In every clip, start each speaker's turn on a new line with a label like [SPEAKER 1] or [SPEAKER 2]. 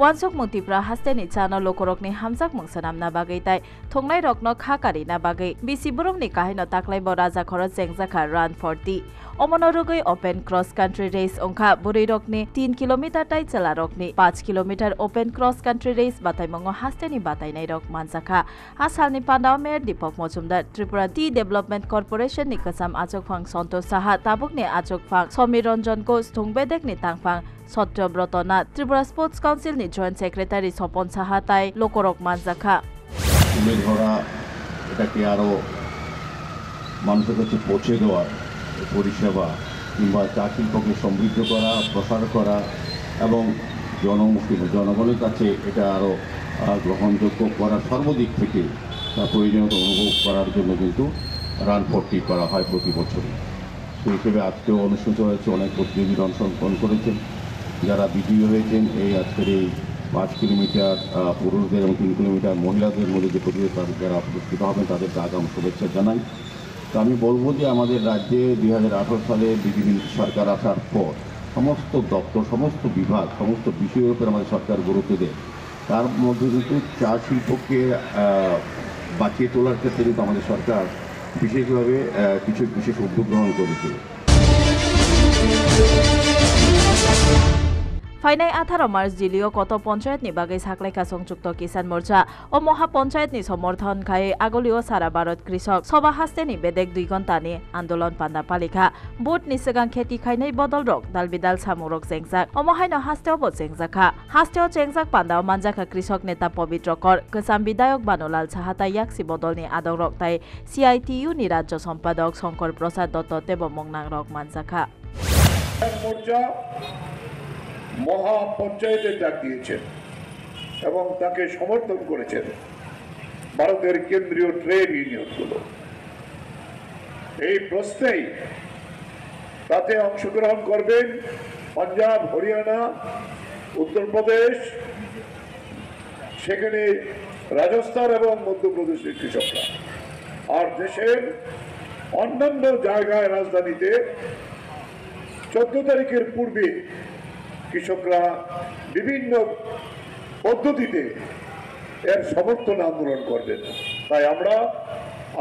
[SPEAKER 1] Wansok Mutipra hasteni chano lokorokni hamjak mungsanamna bagai tai thongnai rokno khakari na bagai bisiboromni kahino taklai bo raja khoro jengjaka run 40 Omonorugoi open cross country race ongkha burirokni 3 kilometer tai chalarokni 5 kilometer open cross country race bataimongo hasteni batainai rok manjaka hasalni pandao mer Deepak Mojumdar Tripura Tea Development Corporation ni kasam achok phang Santosh Saha tabukni achok phang Somir Ranjan ko sthungbedek ni tangphang Satyabrat na Tripura Sports Council ni Joint Secretary Sopon Saha tai lokorok manjaka
[SPEAKER 2] তুলে ধরা এটাকে আরো মানুষের কাছে পৌঁছে দেওয়ার পরিষেবা কিংবা চা শিল্পকে সমৃদ্ধ করা প্রসার করা এবং জনগণের কাছে এটা আরো গ্রহণযোগ্য করার সর্বদিক থেকে তার প্রয়োজনীয়তা অনুভব করার জন্য কিন্তু রান 40 করা হয় প্রতি বছর সেই হিসেবে আজকেও অনুষ্ঠিত হয়েছে অনেক প্রতিনিধি অংশগ্রহণ করেছেন যারা বিজয়ী হয়েছেন এই আজকের এই 5 কিলোমিটার পুরুষদের এবং 3 কিলোমিটার মহিলাদের মধ্যে যে প্রতিযোগিতা যারা উপস্থিত হবেন তাদেরকে আগাম শুভেচ্ছা জানাই তো আমি বলবো যে আমাদের রাজ্যে 2018 সালে বিজেপি সরকার আসার পর সমস্ত দপ্তর সমস্ত বিভাগ সমস্ত বিষয়ের উপর আমাদের সরকার গুরুত্ব দেয় তার মধ্যে কিন্তু চা শিল্পকে বাঁচিয়ে তোলার ক্ষেত্রে কিন্তু আমাদের সরকার বিশেষভাবে কিছু বিশেষ উদ্যোগ গ্রহণ করেছে
[SPEAKER 1] Fainai 18 March Jilio Koto Panchayat ni bagai saklaika Songchukto Kisan Morcha o Moha Panchayat ni somorthon khai agolio Sara Bharat Krishok Soba haste ni bedek 2 ঘন্টা ni andolon panda palika bot ni segang kheti khainai bodol rok dalbidal samurok jengjak o mohaino hasteo bo jengjaka hasteo jengjak pandao manjaka Krishok neta Pavitra Kor Kasam Bidayok Banolal Sahatai yaksi bodol ni adok rok tai CITU ni Rajya Sampadok Shankar Prasad Dotto tebo mongnang rok manjaka
[SPEAKER 3] মহা পঞ্চায়েতে ডাক দিয়েছেন এবং তাকে সমর্থন করেছেন ভারতের কেন্দ্রীয় ট্রেড ইউনিয়নগুলো এই প্রশ্নেই তাতে অংশগ্রহণ করবেন পাঞ্জাব হরিয়ানা উত্তরপ্রদেশ সেখানে রাজস্থান এবং মধ্যপ্রদেশের কৃষকরা আর দেশের অন্যান্য জায়গায় রাজধানীতে 14 তারিখের পূর্বে কৃষকরা বিভিন্ন পদ্ধতিতে এর সমর্থন আন্দোলন করবেন তাই আমরা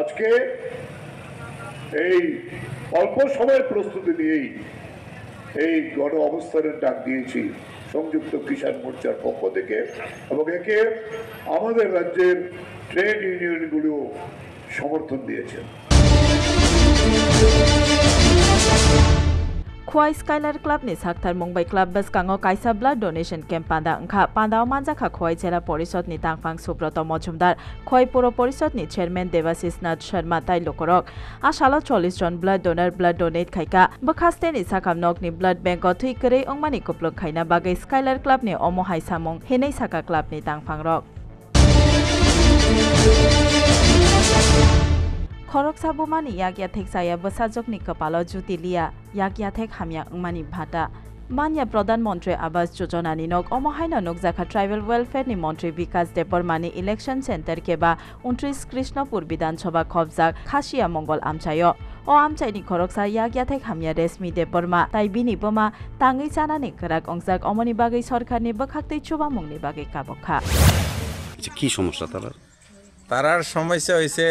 [SPEAKER 3] আজকে এই অল্প সময়ের প্রস্তুতি নিয়েই এই গণ অবস্থানের ডাক দিয়েছি সংযুক্ত কিষাণ মোর্চার পক্ষ থেকে এবং একে আমাদের রাজ্যের ট্রেড ইউনিয়নগুলো সমর্থন দিয়েছেন
[SPEAKER 1] Khwai Skylar Club ni Sakthar Mumbai Club Baskango Kaisa Blood Donation Camp Panda Angkha Pandao Manjaka Khwai Jela Porishod ni Tangphang Subrata Mojumdar Khwai Puro Porishod ni Chairman Devasis Nath Sharma Tai Lokorok Ashalo 40 jon blood donor blood donate khaika Bakhaste ni Sakamnok ni blood bank o thui korei ongmani kuplok khaina bagai Skylar Club ni Omohai Samung Henei Saka Club ni Tangphang Rok Khorok sabumani yakya theksaya basajokni kapalo jutilia yakya thek hamya ungmani bhata Manya Pradhan Mantri Awas Yojana ni nok omohaino nokjaka Tribal Welfare ni Mantri Vikas Debormani Election Center keba 29 Krishnapur Bidhan Sabha khobjak Khasiya Mongol amchayo o amchaini khoroksa yakya thek hamya Resmi Deborma tai bini boma tangai chanani karak ongjak omoni bagai sarkarni bakhaktei chubamungni bagai kabokha
[SPEAKER 4] কি সমস্যা
[SPEAKER 5] তারার সমস্যা হইছে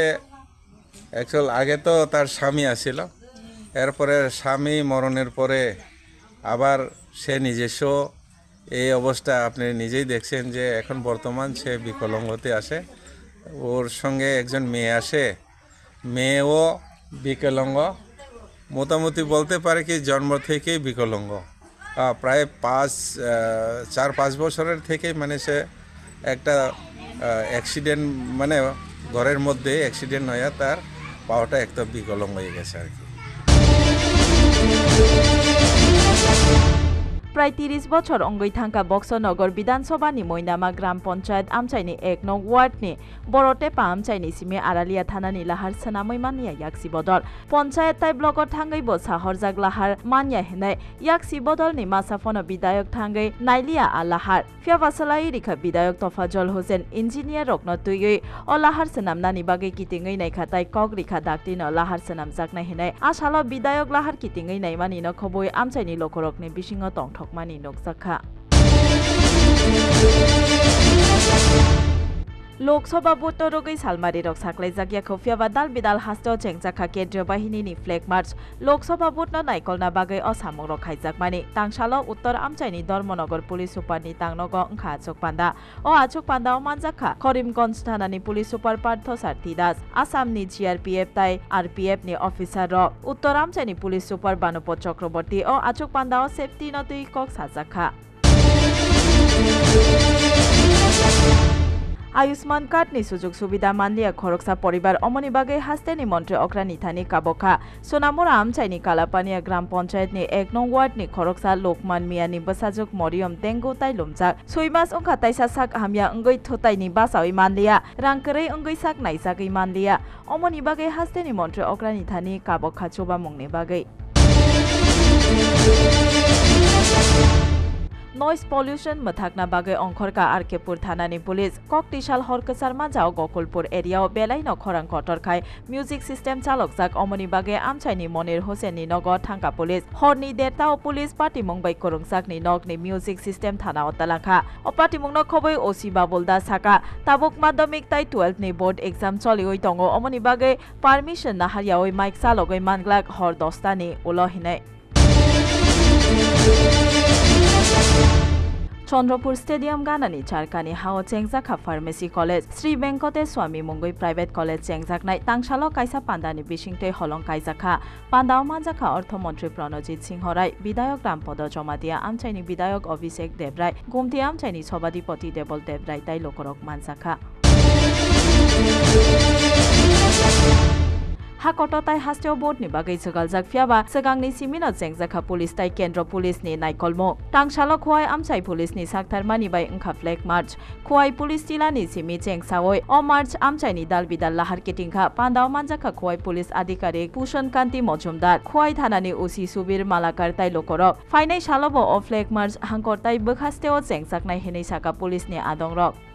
[SPEAKER 5] actual আগে তো তার স্বামী আছিল এরপরে স্বামী মরণের পরে আবার সে নিজস্ব এই অবস্থা আপনি নিজেই দেখছেন যে এখন বর্তমান সে বিকলাঙ্গতে আসে ওর সঙ্গে একজন মেয়ে আসে মেয়েও বিকলাঙ্গ মোটামুটি বলতে পারে কি জন্ম থেকেই বিকলাঙ্গ প্রায় 4-5 বছরের থেকেই মানে সে একটা অ্যাক্সিডেন্ট মানে ঘরের মধ্যে অ্যাক্সিডেন্ট হয়ে তার পাওয়াটা একটা বিকলাঙ্গ হয়ে গেছে আর কি
[SPEAKER 1] প্রায় 30 বছর অঙ্গই থাকা বক্সনগর বিধানসভা নি মইনামা গ্রাম পঞ্চায়েত আমচাইনি 1 নং ওয়ার্ড নি বড়তে আমচাইনি সিমে আরালিয়া থানানি লাহার সানামই মানিয়া ইয়াকসি বদল পঞ্চায়েত তাই ব্লকর থাঙ্গই ব সাহরজাগ লাহার মানিয়া হেনাই ইয়াকসি বদল নি মাসাফন বিধায়ক থাঙ্গই নাইলিয়া আলাহার ফিয়াবাসালাই রিখা বিধায়ক তফাজল হোসেন ইঞ্জিনিয়ার রকন তুই ও লাহার সানামনানি বাগে কিতিংই নাইখা তাই কক রিখা ডাকতিন লাহার সানাম জাকনা হেনাই আসাল বিধায়ক লাহার কিতিংই নাইমানি ন খবই আমচাইনি লোকরকনি বিসিং তং ঠকমানি নকজাখা लोकसभा भोट रोगै सालमारी रक साक्लाई जागिया खोफियाबा दाल बिदाल हास्टो चेंगजाखा केन्द्रीय बाहिनीनि फ्लेग मार्च लोकसभा भोट नायकलना बागै असामंग रक खाइजाकमानि तांसालो उत्तर आमचाइनि धर्मनगर पुलिस सुपारनि तांनग अंखा आचक पान्दा अ मानजाखा करिमगंज थानानि पुलिस सुपार पार्थ सारथी दास आसामनि जीआरपीएफ ताइ आरपीएफ नि अफिसार र उत्तर आमचाइनि पुलिस सुपार बानुपत चक्रवर्ती अ आचक पान्दा सेफ्टी नतुइ कक साजाखा आयुष्मान कार्ड नि सुजुग सुविधा मानलिया खरकसा परिवार अमनि बागै हास्तेनि मन्त्री अग्रानी थानी काबखा सोनामुरा आमचाइनि कालापानिया ग्राम पंचायत नि 1 नং वार्ड नि खरकसा लोकमान मियानि बसाजुक मरियम तेंगु ताइ लुमजाक सुइमास अंखा ताइसा साक हामिया अंगै थोताइनि बासावै मानलिया रांकरै अंगै साक नाइसागै मानलिया अमनि बागै हास्तेनि मन्त्री अग्रानी थानी काबखा चोबा मुंगनि बागै नॉइस पॉल्यूशन मथाकना बागै अंखरका आरकेपुर थानानि पुलिस ककटिसाल हरकसार माजाव गोकुलपुर एरियाव बेलाइन खरां कटरखाय म्यूजिक सिस्टम चालक जाक अमनि बागै आमचाइनि मनिर हुसेननि नग थांका पुलिस हरनि देरताव पुलिस पार्टी मुंबाई करंसाकनि नगनि म्यूजिक सिस्टम थाना अतलाखा अपार्टी मुंगन खबै ओसी बाबुलदा साका ताबुक माध्यमिक ताइ 12 नि बोर्ड एग्जाम चलिओइ दंगो अमनि बागै परमिशन नाहारियावै माइक चालगै मानग्लाक हर 10 तानि उलहिनै चंद्रपुर स्टेडियम गानानि चारकानि हाओ चेंगजाखा फार्मेसी कलेज श्री वेंकटेश स्वामी मुंगै प्राइवेट कलेज चेंगजाकनाय तांसालो काइसा पान्दानि बिसिंथे हलं काइजाखा पान्दाव मानजाखा अर्थमन्त्री प्रणजित सिंह राय विधायक रामपद जमादिया आमचाइनि विधायक अभिषेक देवराय गुमथि आमचाइनि सभाधिपति देवल देवराय ताइ लोकरक मानजाखा हाकटताय हास्टेव बोर्डनि बागै जगालजाक फियाबा सगांनि सिमिन चेंगजाखा पुलिस ताइ केन्द्र पुलिसनि नायकलमो तांसालो खुवाय आमचाइ पुलिसनि साकथारमानि बाय अंखा फ्लेग मार्च खुवाय पुलिस जिलानि सिमि चेंगसावै अ मार्च आमचाइनि दालबिदाल लाहार केटिंखा पान्दाव मानजाखा खुवाय पुलिस अधिकारिक भूषण कान्ति मजुमदार खुवाय थानानि ओसी सुबिर मालाकार ताइ लोकरक फाइनाय सालबो अ फ्लेग मार्च हांकरताय बखास्तेव चेंगजाकनाय हेनै साका पुलिसनि आदंरक